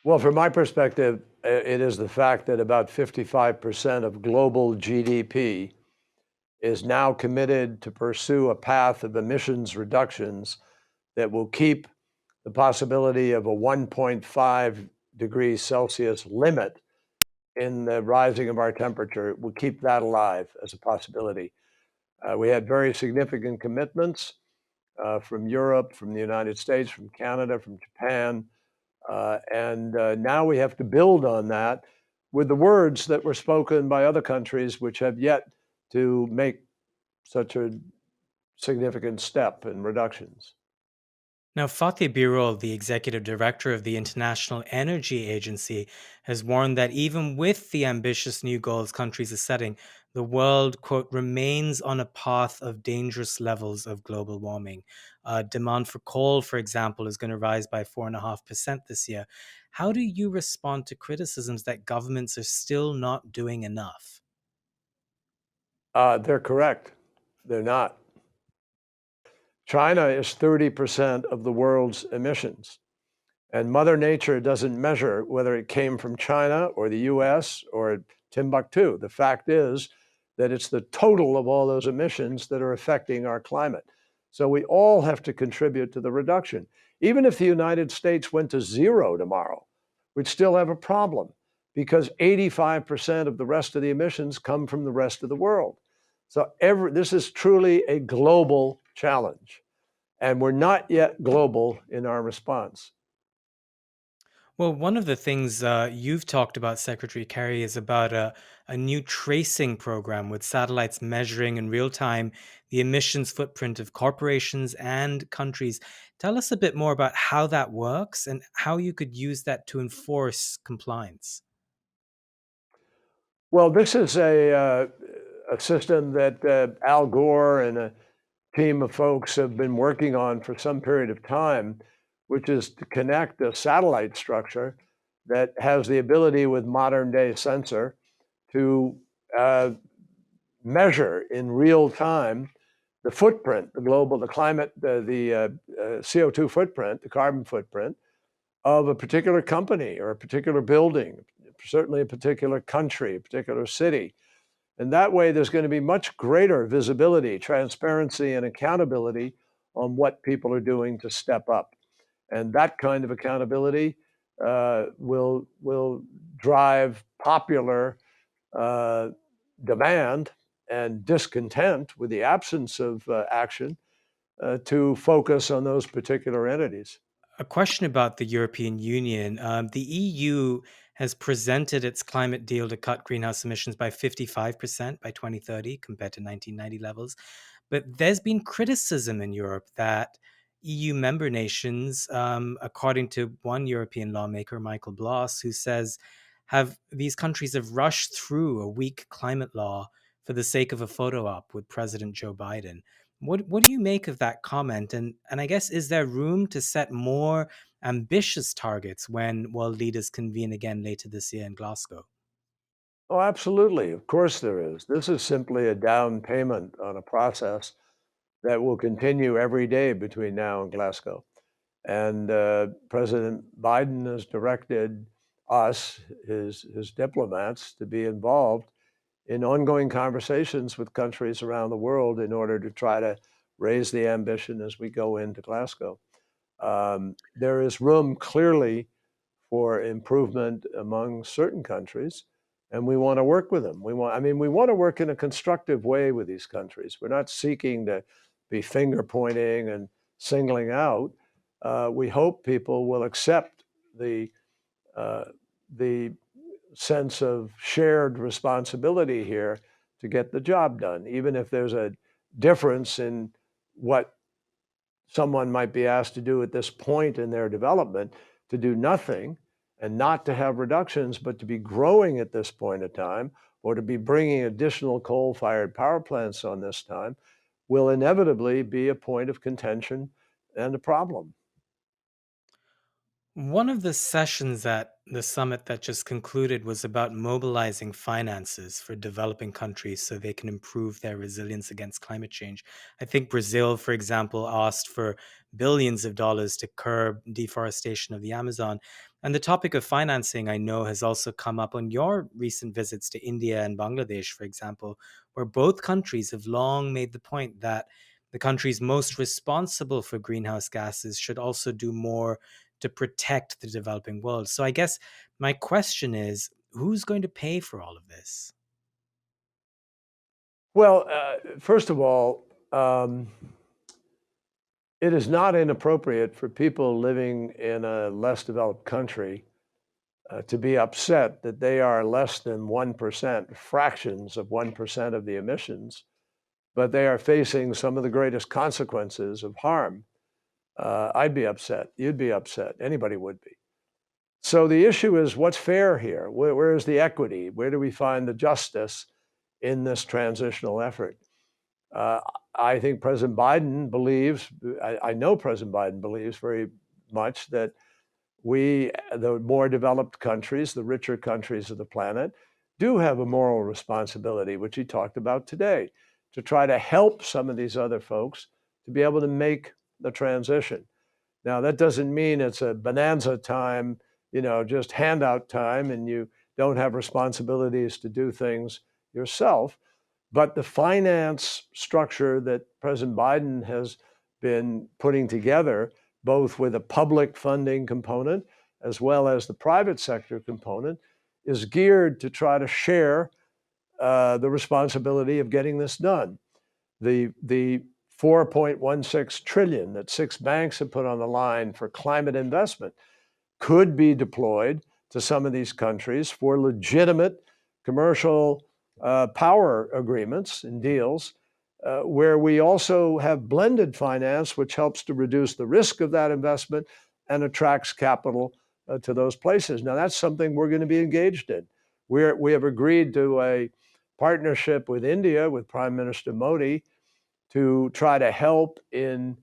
Well, from my perspective, it is the fact that about 55% of global GDP is now committed to pursue a path of emissions reductions that will keep the possibility of a 1.5 degrees Celsius limit in the rising of our temperature. Will keep that alive as a possibility. We had very significant commitments from Europe, from the United States, from Canada, from Japan. And now we have to build on that with the words that were spoken by other countries which have yet to make such a significant step in reductions. Now, Fatih Birol, the executive director of the International Energy Agency, has warned that even with the ambitious new goals countries are setting, the world, quote, remains on a path of dangerous levels of global warming. Demand for coal, for example, is going to rise by 4.5% this year. How do you respond to criticisms that governments are still not doing enough? They're correct. They're not. China is 30% of the world's emissions. And Mother Nature doesn't measure whether it came from China or the US or Timbuktu. The fact is that it's the total of all those emissions that are affecting our climate. So we all have to contribute to the reduction. Even if the United States went to zero tomorrow, we'd still have a problem because 85% of the rest of the emissions come from the rest of the world. So this is truly a global challenge. And we're not yet global in our response. Well, one of the things you've talked about, Secretary Kerry, is about a new tracing program with satellites measuring in real time the emissions footprint of corporations and countries. Tell us a bit more about how that works and how you could use that to enforce compliance. Well, this is a system that Al Gore and a team of folks have been working on for some period of time, which is to connect a satellite structure that has the ability with modern day sensor to uh, measure in real time the footprint, the climate, the CO2 footprint, the carbon footprint of a particular company or a particular building, certainly a particular country, a particular city. And that way, there's going to be much greater visibility, transparency, and accountability on what people are doing to step up. And that kind of accountability will drive popular uh, demand and discontent with the absence of action to focus on those particular entities. A question about the European Union. The EU has presented its climate deal to cut greenhouse emissions by 55% by 2030 compared to 1990 levels. But there's been criticism in Europe that EU member nations, according to one European lawmaker, Michael Bloss, who says have these countries have rushed through a weak climate law for the sake of a photo op with President Joe Biden. What do you make of that comment? And I guess is there room to set more ambitious targets when world leaders convene again later this year in Glasgow? Oh, absolutely. Of course there is. This is simply a down payment on a process that will continue every day between now and Glasgow. And President Biden has directed us, his diplomats, to be involved in ongoing conversations with countries around the world in order to try to raise the ambition as we go into Glasgow. There is room clearly for improvement among certain countries, and we want to work with them. We want to work in a constructive way with these countries. We're not seeking to be finger pointing and singling out. We hope people will accept uh, the sense of shared responsibility here to get the job done, even if there's a difference in what someone might be asked to do at this point in their development, to do nothing and not to have reductions, but to be growing at this point in time, or to be bringing additional coal-fired power plants on this time, will inevitably be a point of contention and a problem. One of the sessions at the summit that just concluded was about mobilizing finances for developing countries so they can improve their resilience against climate change. I think Brazil, for example, asked for billions of dollars to curb deforestation of the Amazon. And the topic of financing, I know, has also come up on your recent visits to India and Bangladesh, for example, where both countries have long made the point that the countries most responsible for greenhouse gases should also do more to protect the developing world. So I guess my question is, who's going to pay for all of this? Well, first of all, it is not inappropriate for people living in a less developed country to be upset that they are less than 1%, fractions of 1% of the emissions, but they are facing some of the greatest consequences of harm. I'd be upset. You'd be upset. Anybody would be. So the issue is what's fair here? Where is the equity? Where do we find the justice in this transitional effort? Uh, I think President Biden believes, I know President Biden believes very much that we, the more developed countries, the richer countries of the planet, do have a moral responsibility, which he talked about today, to try to help some of these other folks to be able to make the transition. Now, that doesn't mean it's a bonanza time, just handout time, and you don't have responsibilities to do things yourself. But the finance structure that President Biden has been putting together, both with a public funding component as well as the private sector component, is geared to try to share the responsibility of getting this done. The 4.16 trillion that six banks have put on the line for climate investment could be deployed to some of these countries for legitimate commercial power agreements and deals, where we also have blended finance, which helps to reduce the risk of that investment and attracts capital to those places. Now, that's something we're going to be engaged in. We have agreed to a partnership with India, with Prime Minister Modi, to try to help in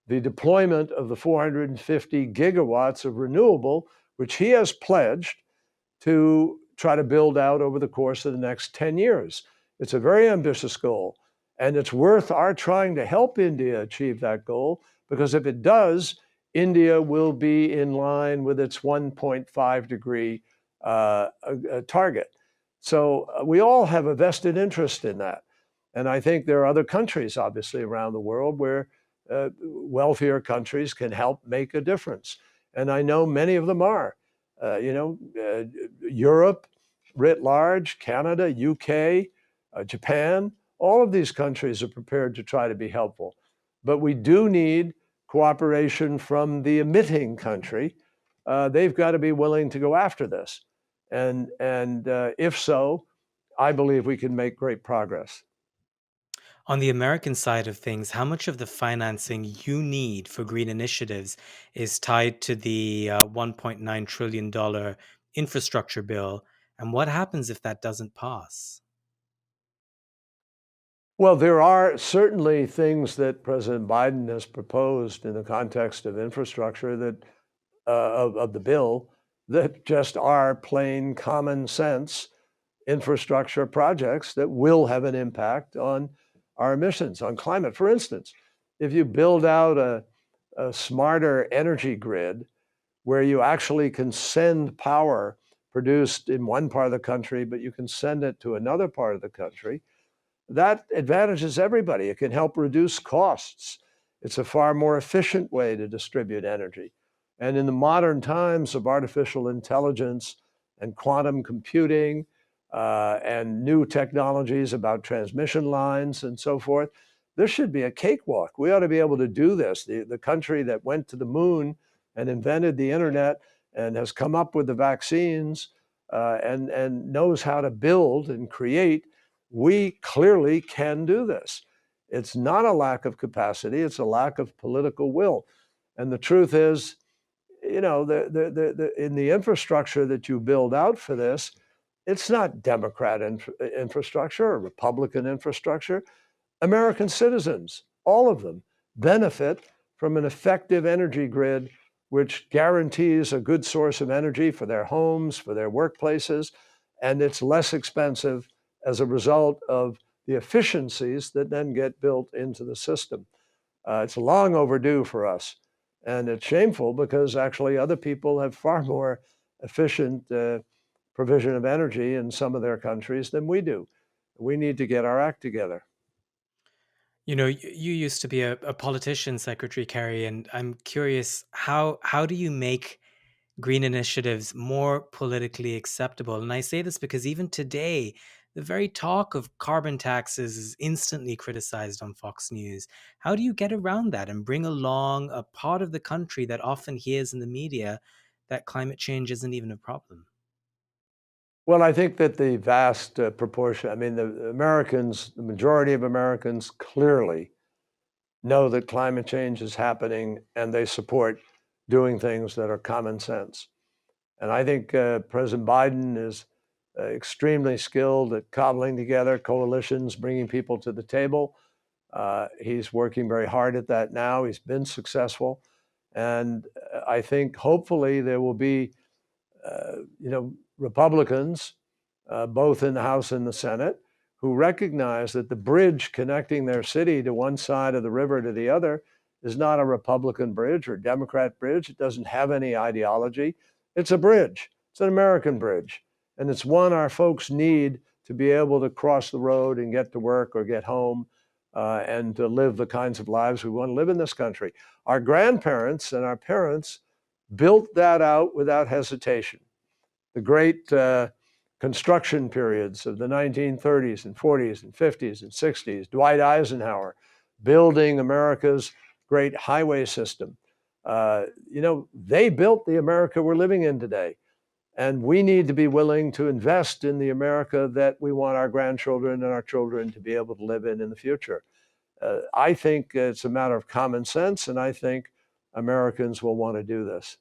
the deployment of the 450 gigawatts of renewable, which he has pledged to try to build out over the course of the next 10 years. It's a very ambitious goal, and it's worth our trying to help India achieve that goal, because if it does, India will be in line with its 1.5 degree target. So we all have a vested interest in that. And I think there are other countries, obviously, around the world where wealthier countries can help make a difference. And I know many of them are. Europe writ large, Canada, UK, Japan, all of these countries are prepared to try to be helpful. But we do need cooperation from the emitting country. They've got to be willing to go after this. And if so, I believe we can make great progress. On the American side of things, how much of the financing you need for green initiatives is tied to the $1.9 trillion infrastructure bill? And what happens if that doesn't pass? Well, there are certainly things that President Biden has proposed in the context of infrastructure that of the bill that just are plain common sense infrastructure projects that will have an impact on our emissions, on climate. For instance, if you build out a smarter energy grid where you actually can send power produced in one part of the country, but you can send it to another part of the country, that advantages everybody. It can help reduce costs. It's a far more efficient way to distribute energy. And in the modern times of artificial intelligence and quantum computing and new technologies about transmission lines and so forth, this should be a cakewalk. We ought to be able to do this. The country that went to the moon and invented the internet and has come up with the vaccines and knows how to build and create, we clearly can do this. It's not a lack of capacity, it's a lack of political will. And the truth is, in the infrastructure that you build out for this, it's not Democrat infrastructure or Republican infrastructure. American citizens, all of them, benefit from an effective energy grid which guarantees a good source of energy for their homes, for their workplaces, and it's less expensive as a result of the efficiencies that then get built into the system. It's long overdue for us. And it's shameful because actually other people have far more efficient provision of energy in some of their countries than we do. We need to get our act together. You used to be a politician, Secretary Kerry, and I'm curious, how do you make green initiatives more politically acceptable? And I say this because even today, the very talk of carbon taxes is instantly criticized on Fox News. How do you get around that and bring along a part of the country that often hears in the media that climate change isn't even a problem? Well, I think that the vast proportion, I mean, the Americans, the majority of Americans clearly know that climate change is happening and they support doing things that are common sense. And I think President Biden is extremely skilled at cobbling together coalitions, bringing people to the table. He's working very hard at that now. He's been successful. And I think hopefully there will be, Republicans, both in the House and the Senate, who recognize that the bridge connecting their city to one side of the river to the other is not a Republican bridge or Democrat bridge. It doesn't have any ideology. It's a bridge. It's an American bridge. And it's one our folks need to be able to cross the road and get to work or get home and to live the kinds of lives we want to live in this country. Our grandparents and our parents built that out without hesitation. The great construction periods of the 1930s and 40s and 50s and 60s, Dwight Eisenhower building America's great highway system. They built the America we're living in today. And we need to be willing to invest in the America that we want our grandchildren and our children to be able to live in the future. I think it's a matter of common sense, and I think Americans will want to do this.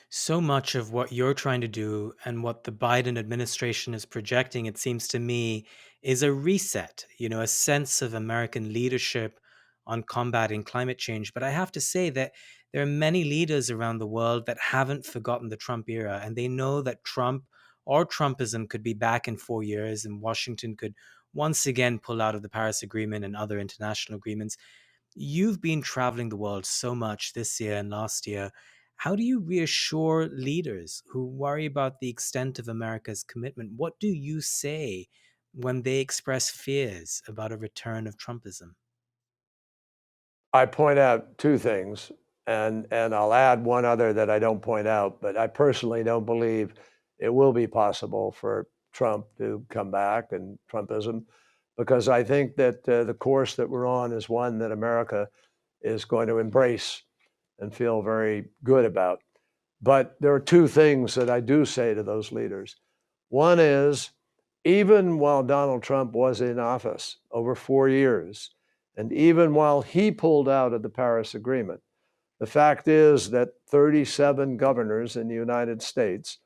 So much of what you're trying to do and what the Biden administration is projecting, it seems to me, is a reset, a sense of American leadership on combating climate change. But I have to say that there are many leaders around the world that haven't forgotten the Trump era, and they know that Trump or Trumpism could be back in 4 years, and Washington could once again pull out of the Paris Agreement and other international agreements. You've been traveling the world so much this year and last year. How do you reassure leaders who worry about the extent of America's commitment? What do you say when they express fears about a return of Trumpism? I point out two things, and I'll add one other that I don't point out, but I personally don't believe it will be possible for Trump to come back and Trumpism, because I think that the course that we're on is one that America is going to embrace and feel very good about. But there are two things that I do say to those leaders. One is, even while Donald Trump was in office over 4 years, and even while he pulled out of the Paris Agreement, the fact is that 37 governors in the United States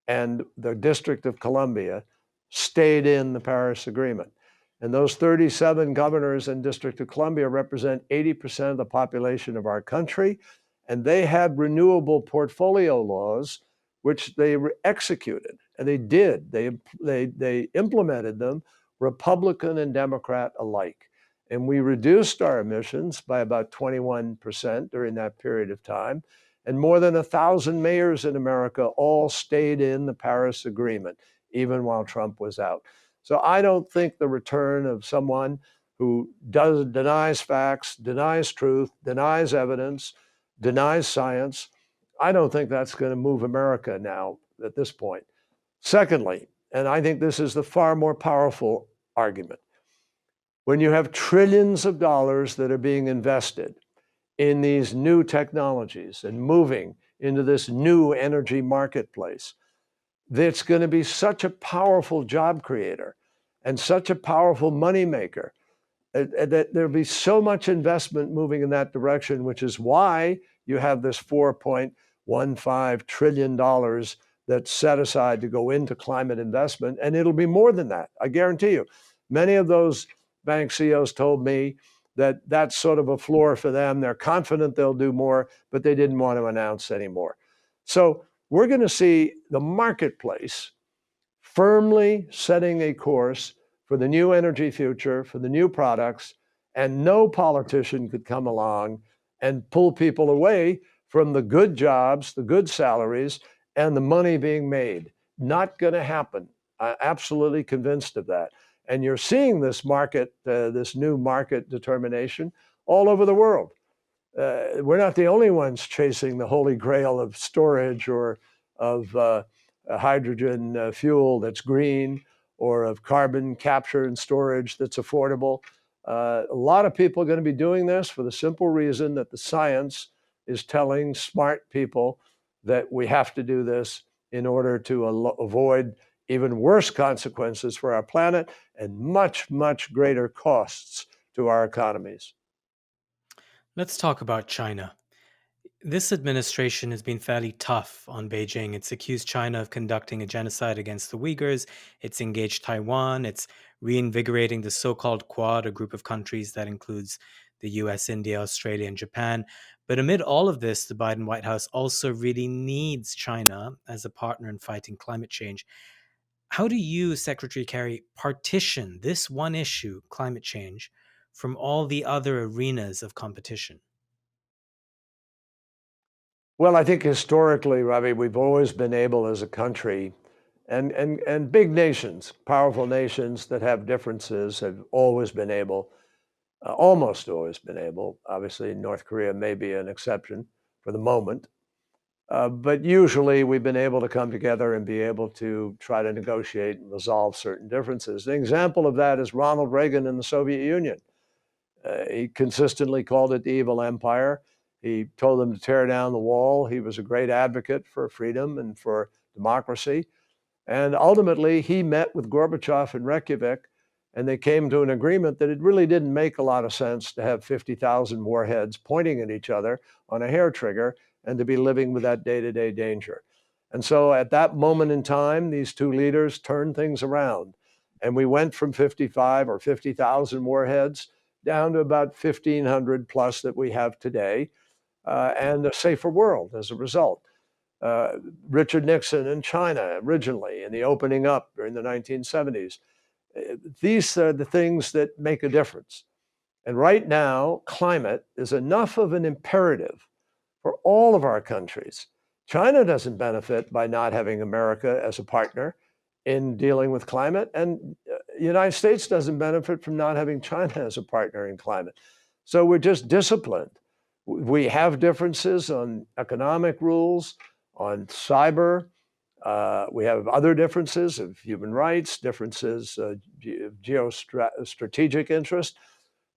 and the District of Columbia stayed in the Paris Agreement. And those 37 governors and District of Columbia represent 80% of the population of our country. And they had renewable portfolio laws, which they executed. And they did. They implemented them, Republican and Democrat alike. And we reduced our emissions by about 21% during that period of time. And more than 1,000 mayors in America all stayed in the Paris Agreement, even while Trump was out. So I don't think the return of someone who denies facts, denies truth, denies evidence, denies science, I don't think that's going to move America now at this point. Secondly, and I think this is the far more powerful argument, when you have trillions of dollars that are being invested in these new technologies and moving into this new energy marketplace, that's going to be such a powerful job creator and such a powerful moneymaker that there'll be so much investment moving in that direction, which is why you have this $4.15 trillion that's set aside to go into climate investment. And it'll be more than that, I guarantee you. Many of those bank CEOs told me that that's sort of a floor for them. They're confident they'll do more, but they didn't want to announce anymore. So we're going to see the marketplace firmly setting a course for the new energy future, for the new products, and no politician could come along and pull people away from the good jobs, the good salaries, and the money being made. Not going to happen. I'm absolutely convinced of that. And you're seeing this market, this new market determination all over the world. We're not the only ones chasing the holy grail of storage or of hydrogen fuel that's green or of carbon capture and storage that's affordable. A lot of people are going to be doing this for the simple reason that the science is telling smart people that we have to do this in order to avoid even worse consequences for our planet and much, much greater costs to our economies. Let's talk about China. This administration has been fairly tough on Beijing. It's accused China of conducting a genocide against the Uyghurs. It's engaged Taiwan. It's reinvigorating the so called Quad, a group of countries that includes the US, India, Australia, and Japan. But amid all of this, the Biden White House also really needs China as a partner in fighting climate change. How do you, Secretary Kerry, partition this one issue, climate change, from all the other arenas of competition? Well, I think historically, Ravi, we've always been able as a country and big nations, powerful nations that have differences have always been able, almost always been able. Obviously, North Korea may be an exception for the moment, but usually we've been able to come together and be able to try to negotiate and resolve certain differences. An example of that is Ronald Reagan in the Soviet Union. He consistently called it the evil empire. He told them to tear down the wall. He was a great advocate for freedom and for democracy. And ultimately, he met with Gorbachev in Reykjavik, and they came to an agreement that it really didn't make a lot of sense to have 50,000 warheads pointing at each other on a hair trigger and to be living with that day to day danger. And so at that moment in time, these two leaders turned things around. And we went from 55 or 50,000 warheads down to about 1,500 plus that we have today, and a safer world as a result. Uh, Richard Nixon in China originally, in the opening up during the 1970s. These are the things that make a difference. And right now, climate is enough of an imperative for all of our countries. China doesn't benefit by not having America as a partner in dealing with climate, and the United States doesn't benefit from not having China as a partner in climate. So we're just disciplined. We have differences on economic rules, on cyber. We have other differences of human rights, differences of geostrategic interest.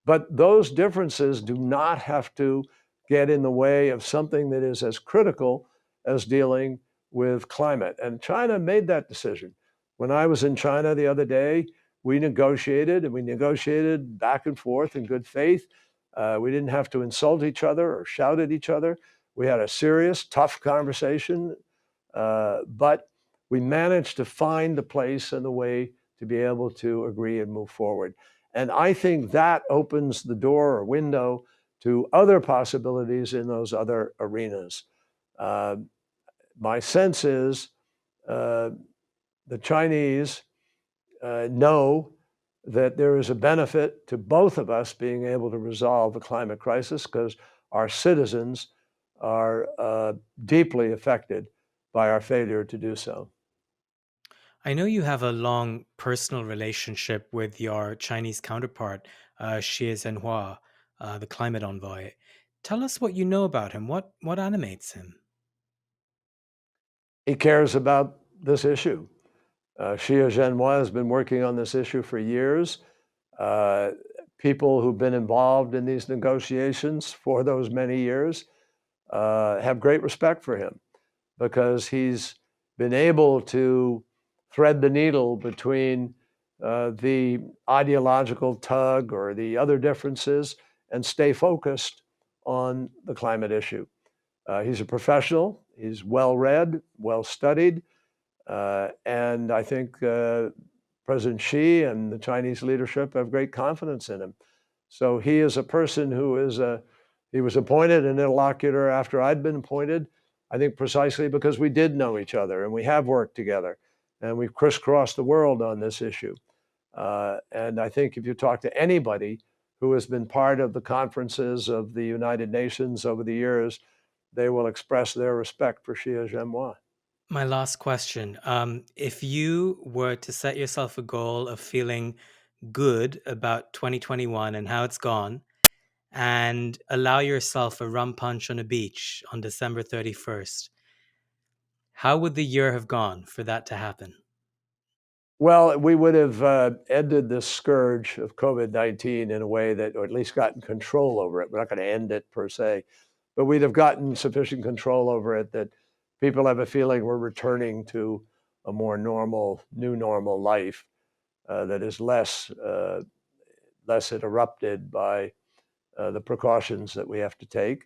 But those differences do not have to get in the way of something that is as critical as dealing with climate. And China made that decision. When I was in China the other day, we negotiated and we negotiated back and forth in good faith. We didn't have to insult each other or shout at each other. We had a serious, tough conversation, but we managed to find the place and the way to be able to agree and move forward. And I think that opens the door or window to other possibilities in those other arenas. Uh, my sense is uh, the Chinese know that there is a benefit to both of us being able to resolve the climate crisis because our citizens are deeply affected by our failure to do so. I know you have a long personal relationship with your Chinese counterpart, Xie Zhenhua, the climate envoy. Tell us what you know about him. What animates him? He cares about this issue. Xie Zhenhua has been working on this issue for years. Uh, People who've been involved in these negotiations for those many years have great respect for him because he's been able to thread the needle between the ideological tug or the other differences and stay focused on the climate issue. He's a professional, he's well read, well studied, and I think President Xi and the Chinese leadership have great confidence in him. So he is a person who he was appointed an interlocutor after I'd been appointed, I think precisely because we did know each other and we have worked together and we've crisscrossed the world on this issue. And I think if you talk to anybody who has been part of the conferences of the United Nations over the years, they will express their respect for Xie Zhenhua. My last question. If you were to set yourself a goal of feeling good about 2021 and how it's gone, and allow yourself a rum punch on a beach on December 31st, how would the year have gone for that to happen? Well, we would have ended this scourge of COVID-19 in a way that, or at least gotten control over it. We're not going to end it per se, but we'd have gotten sufficient control over it that people have a feeling we're returning to a more normal, new normal life that is less interrupted by the precautions that we have to take.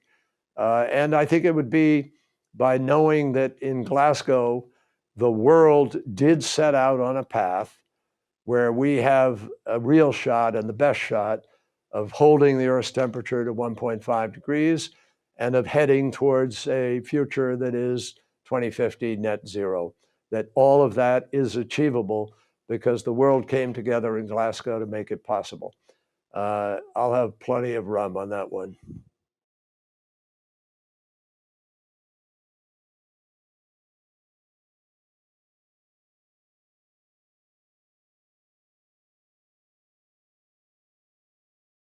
And I think it would be by knowing that in Glasgow, the world did set out on a path where we have a real shot and the best shot of holding the Earth's temperature to 1.5 degrees and of heading towards a future that is 2050 net zero. That all of that is achievable because the world came together in Glasgow to make it possible. I'll have plenty of rum on that one.